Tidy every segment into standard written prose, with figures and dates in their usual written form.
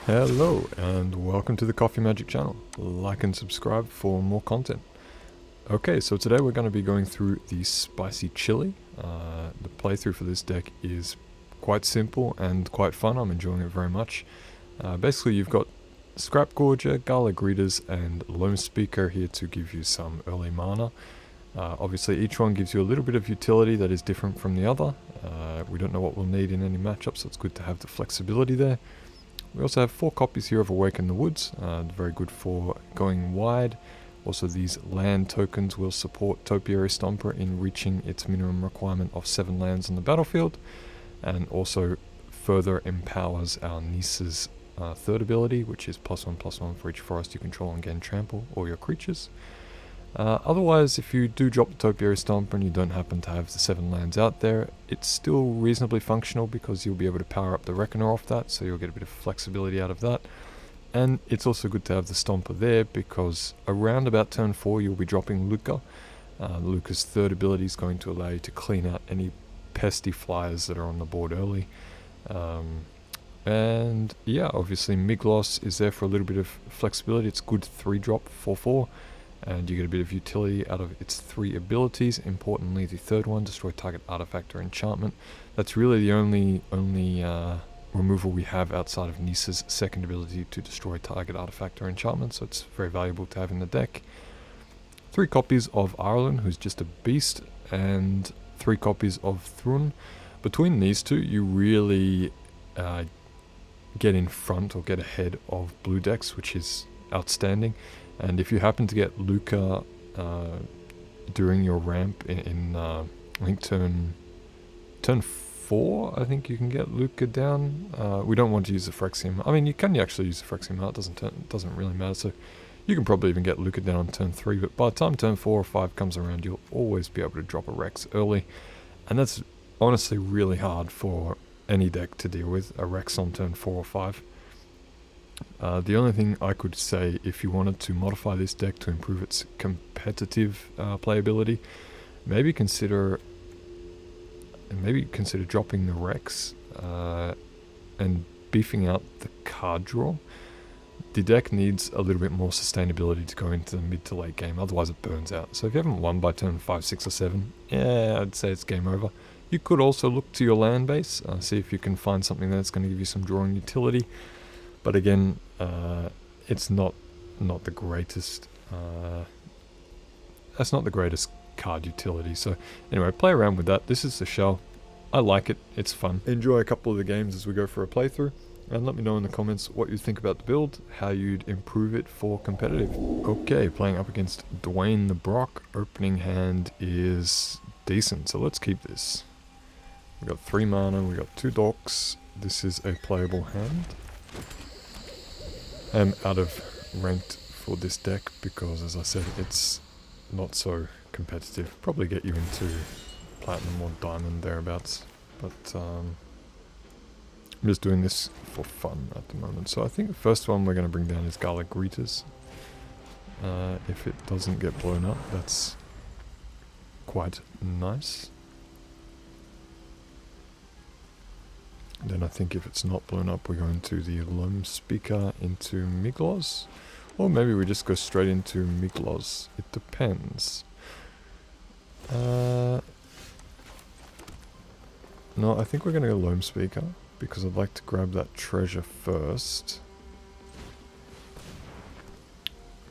Hello and welcome to the CoffeeMTG channel. Like and subscribe for more content. Okay, so today we're going to be going through the spicy chili. The playthrough for this deck is quite simple and quite fun. I'm enjoying it very much. Basically you've got Scrapgorger, Gala Greeters and Loamspeaker here to give you some early mana. Obviously each one gives you a little bit of utility that is different from the other. We don't know what we'll need in any matchup, so it's good to have the flexibility there. We also have 4 copies here of Awaken the Woods, very good for going wide. Also these land tokens will support Topiary Stomper in reaching its minimum requirement of 7 lands on the battlefield, and also further empowers our Nissa's third ability, which is +1/+1 for each forest you control and gain trample or your creatures. Otherwise, if you do drop the Topiary Stomper and you don't happen to have the 7 lands out there, it's still reasonably functional because you'll be able to power up the Reckoner off that, so you'll get a bit of flexibility out of that. And it's also good to have the Stomper there because around about turn 4 you'll be dropping Lukka. Lukka's third ability is going to allow you to clean out any pesty flyers that are on the board early. And yeah, obviously Migloz is there for a little bit of flexibility. It's good 3-drop 4/4. And you get a bit of utility out of its 3 abilities. Importantly, the third one, destroy target artifact or enchantment. That's really the only removal we have outside of Nissa's second ability to destroy target artifact or enchantment, so it's very valuable to have in the deck. 3 copies of Arlinn, who's just a beast, and 3 copies of Thrun. Between these two, you really get in front or get ahead of blue decks, which is outstanding. And if you happen to get Lukka during your ramp in I think turn 4, I think you can get Lukka down. We don't want to use the Phyrexian. I mean, you can actually use the Phyrexian. It doesn't really matter. So you can probably even get Lukka down on turn 3. But by the time turn 4 or 5 comes around, you'll always be able to drop a Rex early, and that's honestly really hard for any deck to deal with. A Rex on turn 4 or 5. The only thing I could say, if you wanted to modify this deck to improve its competitive playability, maybe consider dropping the Rex and beefing out the card draw. The deck needs a little bit more sustainability to go into the mid to late game, otherwise it burns out. So if you haven't won by turn 5, 6 or 7, yeah, I'd say it's game over. You could also look to your land base, see if you can find something that's going to give you some drawing utility. But again, it's not the greatest. That's not the greatest card utility. So anyway, play around with that. This is the shell. I like it. It's fun. Enjoy a couple of the games as we go for a playthrough, and let me know in the comments what you think about the build, how you'd improve it for competitive. Okay, playing up against Dwayne the Brock. Opening hand is decent, so let's keep this. We got 3 mana. We got 2 docks. This is a playable hand. I'm out of ranked for this deck because, as I said, it's not so competitive. Probably get you into platinum or diamond thereabouts, but I'm just doing this for fun at the moment. So I think the first one we're going to bring down is Gala Greeters. If it doesn't get blown up, that's quite nice. Then I think if it's not blown up, we're going to the Loamspeaker into Migloz. Or maybe we just go straight into Migloz. It depends. No, I think we're going to go Loamspeaker, because I'd like to grab that treasure first.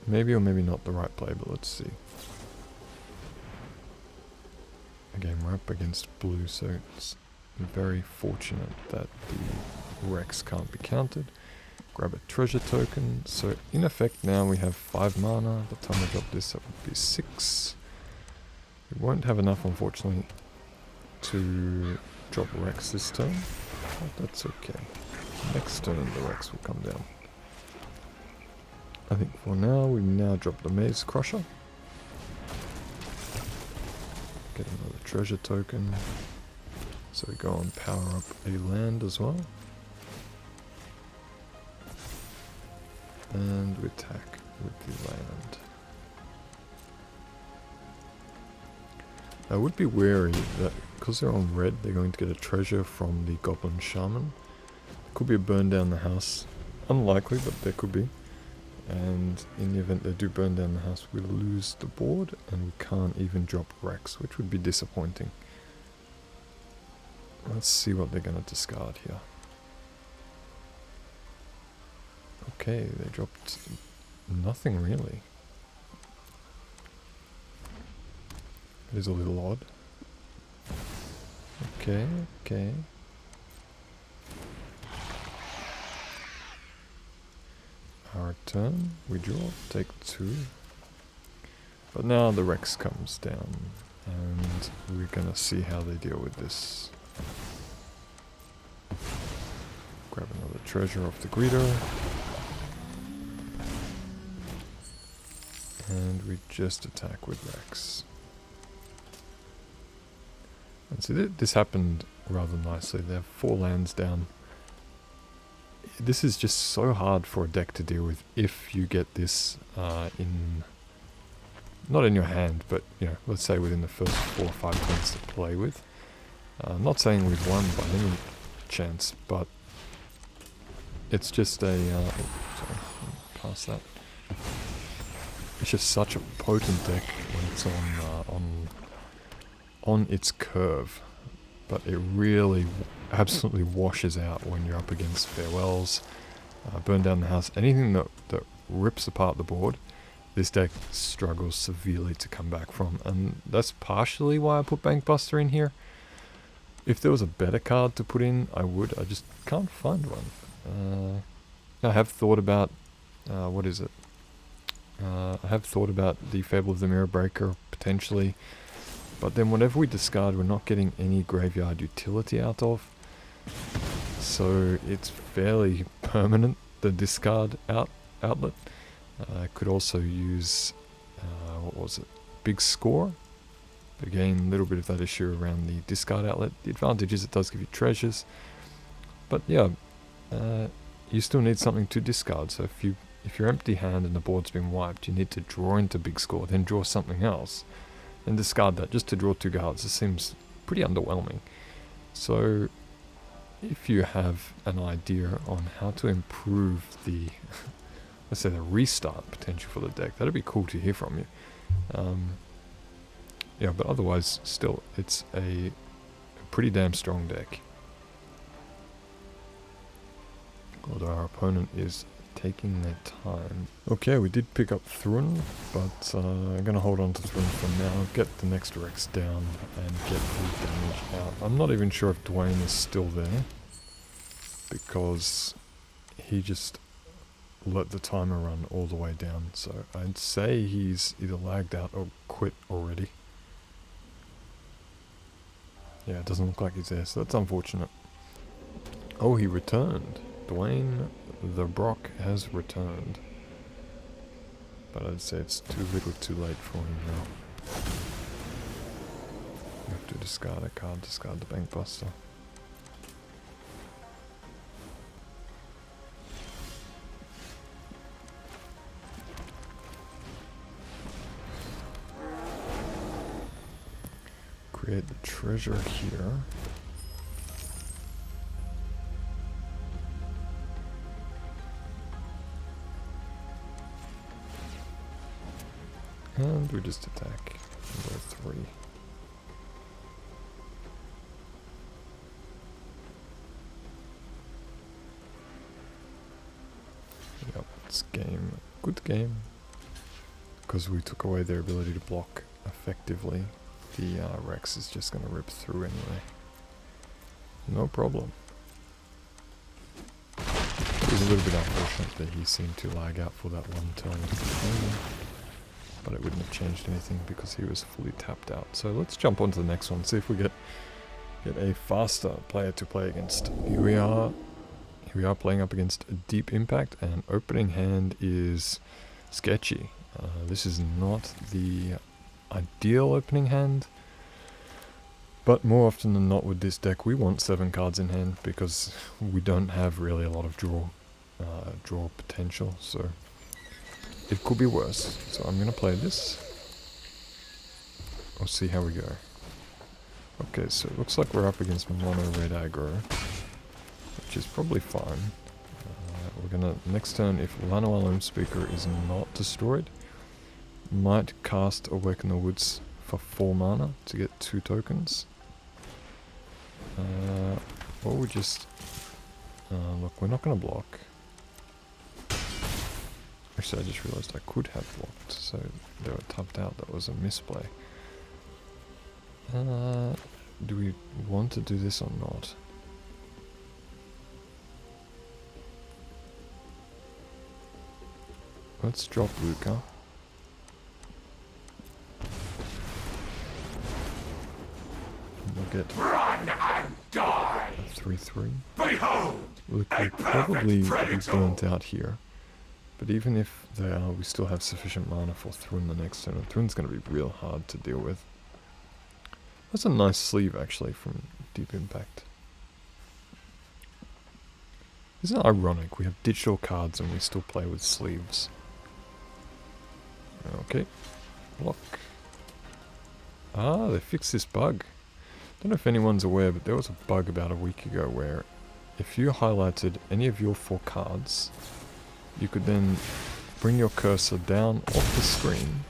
Maybe or maybe not the right play, but let's see. Again, we're up against blue, so it's very fortunate that the Rex can't be countered. Grab a treasure token. So in effect now we have 5 mana. By the time we drop this, that would be 6. We won't have enough, unfortunately, to drop Rex this turn, but that's okay. Next turn the Rex will come down. I think for now we now drop the Maze Crusher. Get another treasure token. So we go and power up a land as well. And we attack with the land. I would be wary that because they're on red, they're going to get a treasure from the Goblin Shaman. Could be a burn down the house. unlikely, but there could be. And in the event they do burn down the house, we lose the board, and we can't even drop Rex, which would be disappointing. Let's see what they're going to discard here. Okay, they dropped nothing really. It is a little odd. Okay, okay. Our turn, we draw, take 2. But now the Rex comes down, and we're gonna see how they deal with this. Grab another treasure off the greeter. And we just attack with Rex. And so this happened rather nicely. They have 4 lands down. This is just so hard for a deck to deal with if you get this not in your hand, but you know, let's say within the first 4 or 5 turns to play with. I'm not saying we've won by any chance, but it's just a sorry, pass that. It's just such a potent deck when it's on its curve, but it really absolutely washes out when you're up against farewells, burn down the house, anything that rips apart the board. This deck struggles severely to come back from, and that's partially why I put Bankbuster in here. If there was a better card to put in, I would. I just can't find one. I have thought about what is it? I have thought about the Fable of the Mirror Breaker potentially, but then whatever we discard, we're not getting any graveyard utility out of. So it's fairly permanent, the discard outlet. I could also use, what was it, Big Score. But again, a little bit of that issue around the discard outlet. The advantage is it does give you treasures. But yeah, you still need something to discard. So if you're empty hand and the board's been wiped, you need to draw into Big Score, then draw something else, and discard that just to draw 2 cards. This seems pretty underwhelming. So if you have an idea on how to improve the let's say the restart potential for the deck, that'd be cool to hear from you. Yeah, but otherwise still it's a pretty damn strong deck, although our opponent is taking their time. Okay, we did pick up Thrun, but I'm gonna hold on to Thrun for now, get the next Rex down and get the damage out. I'm not even sure if Dwayne is still there, because he just let the timer run all the way down, so I'd say he's either lagged out or quit already. Yeah, it doesn't look like he's there, so that's unfortunate. Oh, he returned. Dwayne the Brock has returned. But I'd say it's too little too late for him now. You have to discard a card, discard the Bankbuster. Create the treasure here. And we just attack number 3. Yep, it's game. Good game. Because we took away their ability to block effectively. The Rex is just going to rip through anyway. No problem. It was a little bit unfortunate that he seemed to lag out for that one turn of the game, but it wouldn't have changed anything because he was fully tapped out. So let's jump on to the next one, see if we get a faster player to play against. Here we are playing up against a Deep Impact, and opening hand is sketchy. This is not the ideal opening hand, but more often than not with this deck we want 7 cards in hand because we don't have really a lot of draw potential, so it could be worse. So I'm gonna play this. We'll see how we go. Okay, so it looks like we're up against mono red aggro, which is probably fine. we're gonna, next turn, if Llanowar Loamspeaker is not destroyed, might cast Awaken the Woods for 4 mana to get 2 tokens. Or we just... look, we're not gonna block. Actually, I just realized I could have blocked, so they were tapped out. That was a misplay. Do we want to do this or not? Let's drop Lukka. We'll get a 3/3. Lukka will probably be burnt out here. But even if they are, we still have sufficient mana for Thrun the next turn. And Thrun's going to be real hard to deal with. That's a nice sleeve actually from Deep Impact. Isn't it ironic? We have digital cards and we still play with sleeves. Okay. Block. Ah, they fixed this bug. Don't know if anyone's aware, but there was a bug about a week ago where if you highlighted any of your 4 cards, you could then bring your cursor down off the screen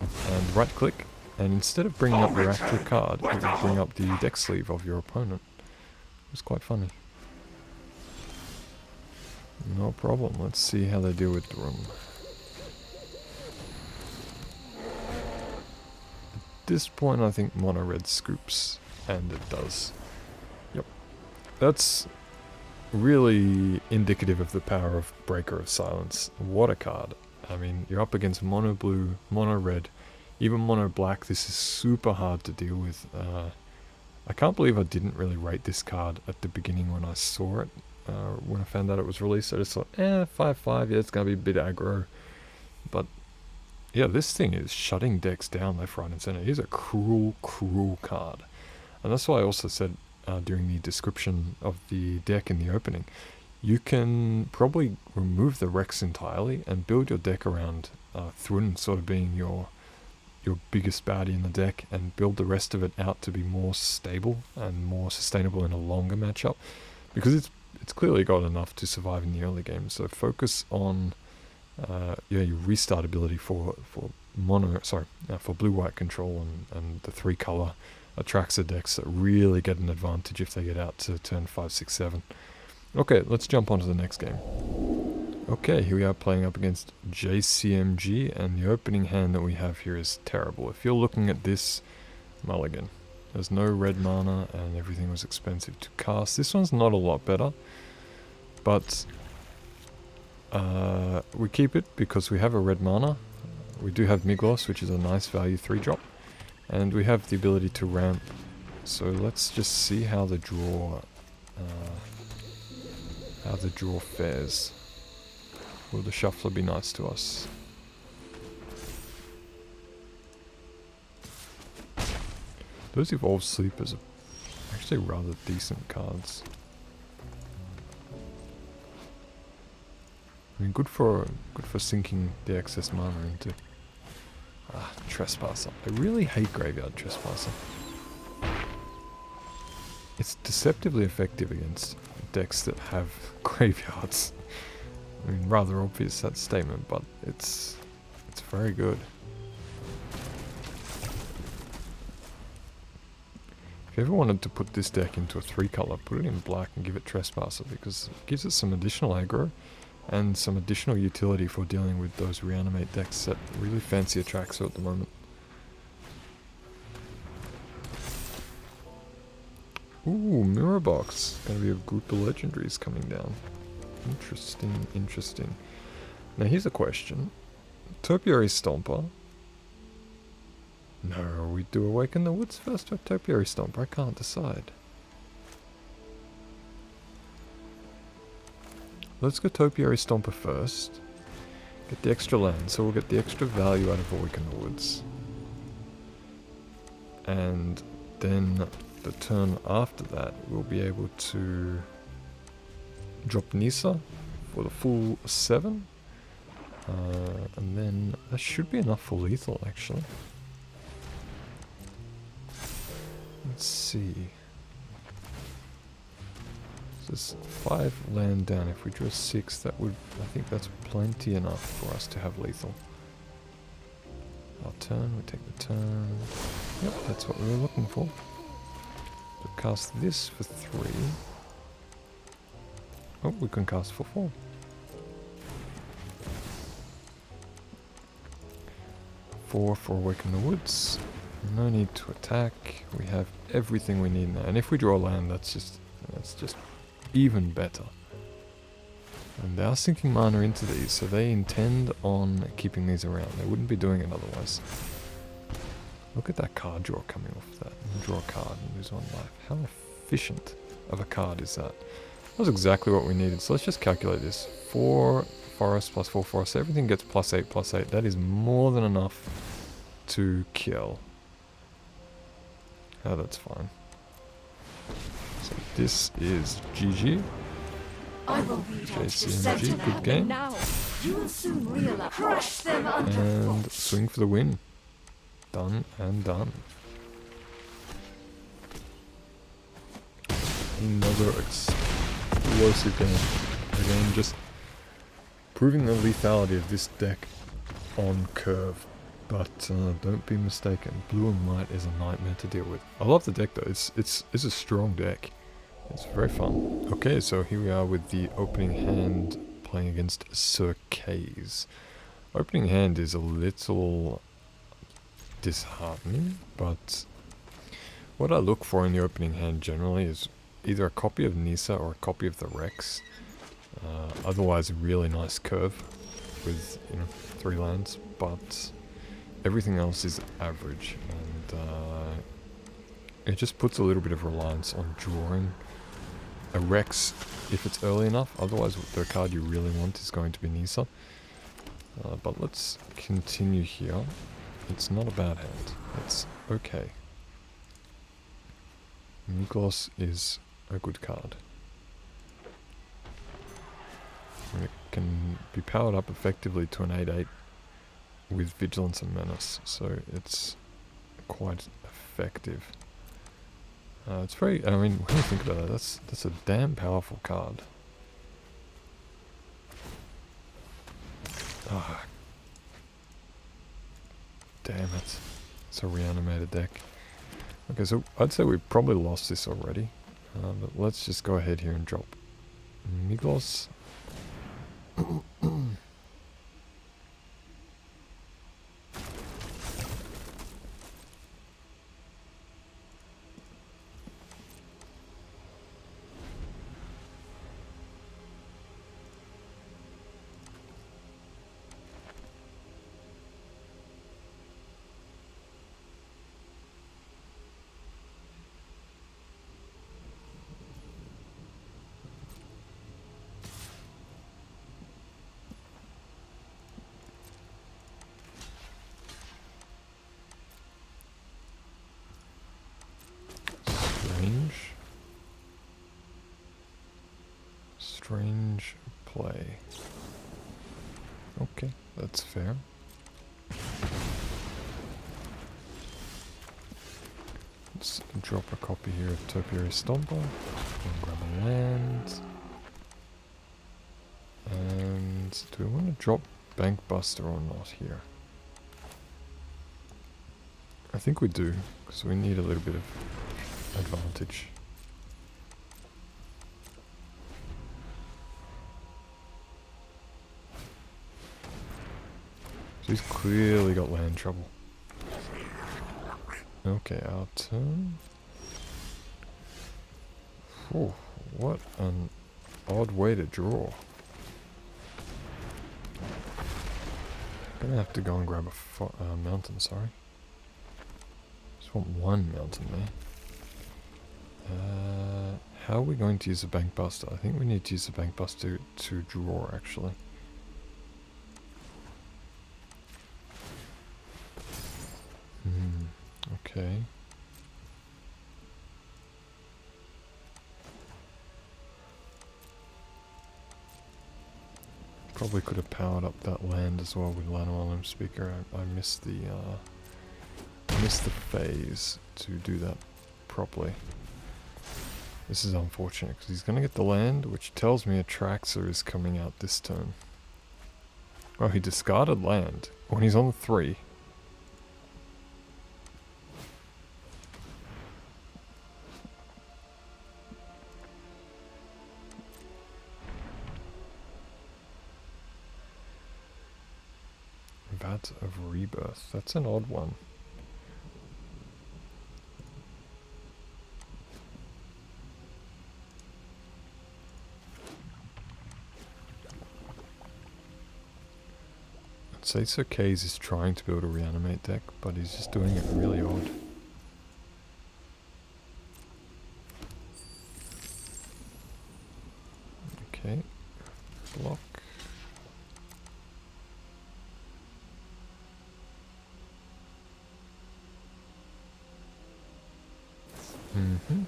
and right click, and instead of bringing up your actual card, it would bring up the deck sleeve of your opponent. It was quite funny. No problem, let's see how they deal with Thrun. At this point I think mono red scoops, and it does. Yep. That's really indicative of the power of Breaker of Silence. What a card. I mean, you're up against mono blue, mono red, even mono black. This is super hard to deal with. I can't believe I didn't really rate this card at the beginning when I saw it. When I found out it was released, I just thought, 5/5, yeah, it's going to be a bit aggro. But yeah, this thing is shutting decks down left, right and center. It is a cruel, cruel card. And that's why I also said during the description of the deck in the opening, you can probably remove the Rex entirely and build your deck around Thrun sort of being your biggest baddie in the deck, and build the rest of it out to be more stable and more sustainable in a longer matchup, because it's clearly got enough to survive in the early game. So focus on your restart ability for blue-white control and the 3 color Atraxa decks that really get an advantage if they get out to turn 5, 6, 7. Okay, let's jump on to the next game. Okay, here we are playing up against JCMG, and the opening hand that we have here is terrible. If you're looking at this, mulligan. There's no red mana and everything was expensive to cast. This one's not a lot better, but we keep it because we have a red mana. We do have Migloz, which is a nice value 3-drop. And we have the ability to ramp, so let's just see how the draw fares. Will the shuffler be nice to us? Those Evolved Sleepers are actually rather decent cards. I mean, good for sinking the excess mana into. Trespasser. I really hate Graveyard Trespasser. It's deceptively effective against decks that have graveyards. I mean, rather obvious that statement, but it's very good. If you ever wanted to put this deck into a 3-color, put it in black and give it Trespasser, because it gives it some additional aggro and some additional utility for dealing with those reanimate decks that really fancy Atraxa at the moment. Ooh, Mirror Box. Gonna be a group of legendaries coming down. Interesting, interesting. Now here's a question. Topiary Stomper. No, we do Awaken the Woods first or Topiary Stomper? I can't decide. Let's go Topiary Stomper first. Get the extra land, so we'll get the extra value out of Awaken the Woods. And then the turn after that, we'll be able to drop Nissa for the full 7. And then that should be enough for lethal, actually. Let's see. There's 5 land down. If we draw 6, that would, I think that's plenty enough for us to have lethal. Our turn, we take the turn. Yep, that's what we were looking for. So cast this for 3. Oh, we can cast for 4. For Awaken the Woods. No need to attack. We have everything we need now. And if we draw land, that's just even better. And they are sinking mana into these, so they intend on keeping these around. They wouldn't be doing it otherwise. Look at that card draw coming off that. Draw a card and lose 1 life. How efficient of a card is that? That was exactly what we needed. So let's just calculate this. 4 forest plus 4 forest. So everything gets +8/+8. That is more than enough to kill. Oh, that's fine. So this is GG. CoffeeMTG, good game. And swing for the win. Done and done. Another explosive game. Again, just proving the lethality of this deck on curve. But don't be mistaken, blue and white is a nightmare to deal with. I love the deck though, it's a strong deck. It's very fun. Okay, so here we are with the opening hand playing against Sir K's. Opening hand is a little disheartening, but what I look for in the opening hand generally is either a copy of Nissa or a copy of the Rex. Otherwise a really nice curve with 3 lands, but everything else is average, and it just puts a little bit of reliance on drawing a Rex if it's early enough. Otherwise the card you really want is going to be Nissa. But let's continue here. It's not a bad hand. It's okay. Migloz is a good card. And it can be powered up effectively to an 8/8 with Vigilance and Menace, so it's quite effective. It's very, I mean, when you think about it, that's a damn powerful card. Ah, damn it. It's a reanimated deck. Okay, so I'd say we probably lost this already, but let's just go ahead here and drop Migloz. Strange play. Okay, that's fair. Let's drop a copy here of Topiary Stomper and grab a land. And do we want to drop Bankbuster or not here? I think we do, because we need a little bit of advantage. So he's clearly got land trouble. Okay, our turn. Oh, what an odd way to draw. Gonna have to go and grab a mountain, sorry. Just want 1 mountain there. How are we going to use the Bankbuster? I think we need to use the Bankbuster to draw, actually. Okay. Probably could have powered up that land as well with Llanowar Loamspeaker. I missed the phase to do that properly. This is unfortunate because he's going to get the land, which tells me a Traxxer is coming out this turn. Oh, he discarded land when he's on 3. Vat of Rebirth. That's an odd one. I'd say Sokenzan is trying to build a reanimate deck, but he's just doing it really odd. Okay. Block. Mm-hmm.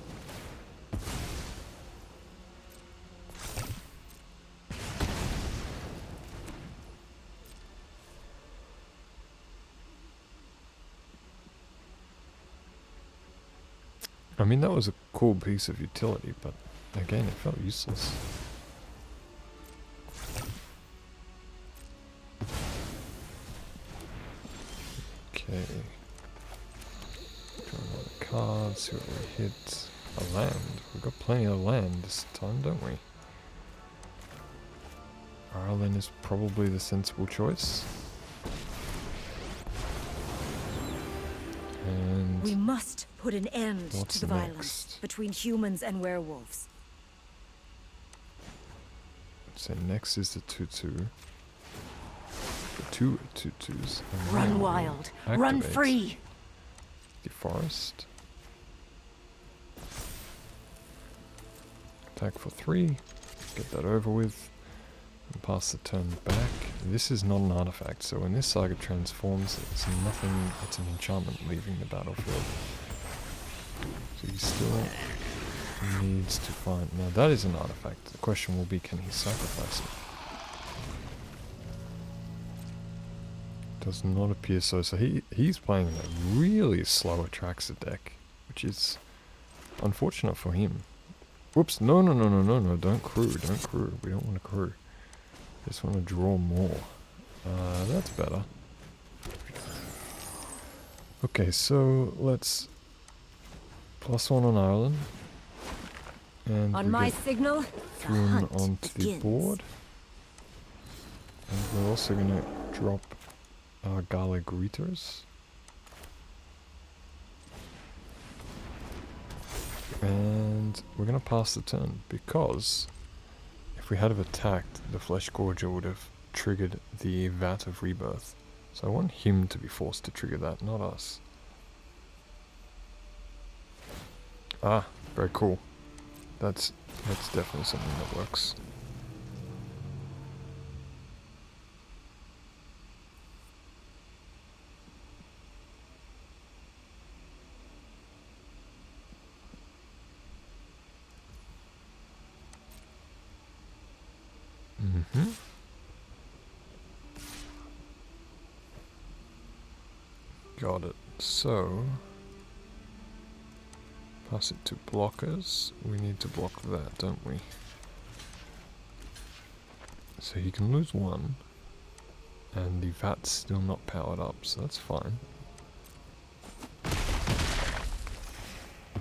I mean, that was a cool piece of utility, but again, it felt useless. Okay. Draw another card, see what we hit. A land. We've got plenty of land this time, don't we? Arlinn is probably the sensible choice. And we must put an end to the violence next? between humans and werewolves. So next is the 2/2. The 2 2/2s. Run wild. Run free. The forest. Attack for 3. Get that over with. And pass the turn back. This is not an artifact, so when this saga transforms, it's nothing, it's an enchantment leaving the battlefield. So he still needs to find... Now that is an artifact. The question will be, can he sacrifice it? Does not appear so. So he's playing a really slow Traxxer deck, which is unfortunate for him. Whoops, no, don't crew, we don't want to crew. Just want to draw more. That's better. Okay, so let's +1 on Arlinn. And on my signal, Thrun onto the board. And we're also going to drop our Gala Greeters. And we're going to pass the turn because if we had have attacked, the Flesh Gorger would have triggered the Vat of Rebirth. So I want him to be forced to trigger that, not us. Ah, very cool. That's definitely something that works. Mm-hmm. Got it. So, pass it to blockers. We need to block that, don't we? So he can lose 1, and the Vat's still not powered up, so that's fine.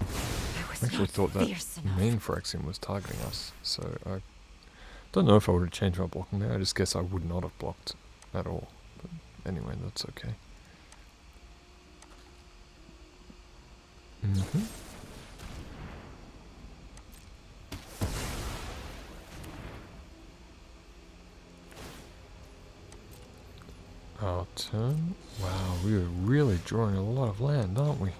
I actually thought that main Phyrexian was targeting us, so I don't know if I would have changed my blocking there. I just guess I would not have blocked at all. But anyway, that's okay. Mm-hmm. Our turn. Wow, we are really drawing a lot of land, aren't we?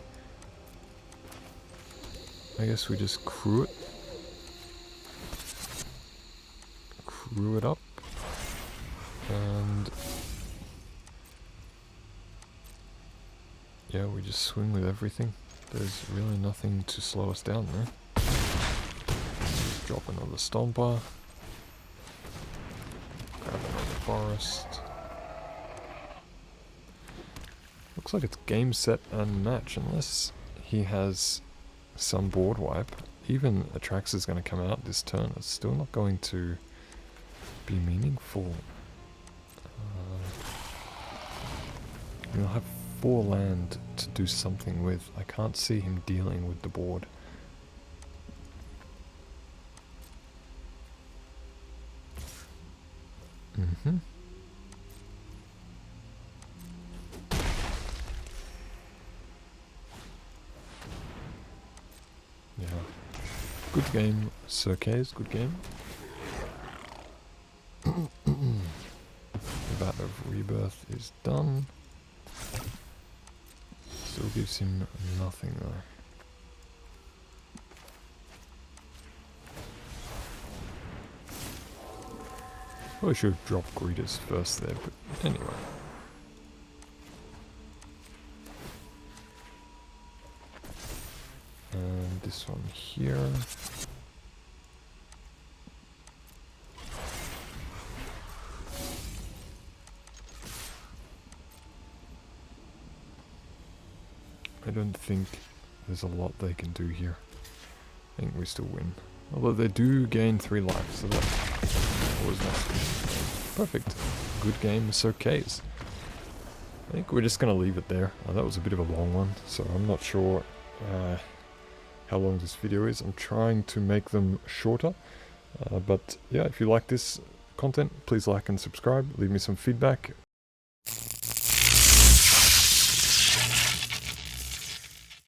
I guess we just crew it. Crew it up. And yeah, we just swing with everything. There's really nothing to slow us down there. Just drop another Stomper. Grab another Forest. Looks like it's game, set, and match, unless he has some board wipe. even Atrax is going to come out this turn, it's still not going to be meaningful. He'll have 4 land to do something with. I can't see him dealing with the board. Yeah. Good game, Sokenzan, good game. Vat of Rebirth is done. Still gives him nothing though. Probably should have dropped Greeters first there, but anyway. And this one here. I don't think there's a lot they can do here. I think we still win. Although they do gain 3 lives, so that's always nice. Perfect. Good game, Sokenzan. I think we're just going to leave it there. That was a bit of a long one, so I'm not sure how long this video is. I'm trying to make them shorter. But yeah, if you like this content, please like and subscribe. Leave me some feedback.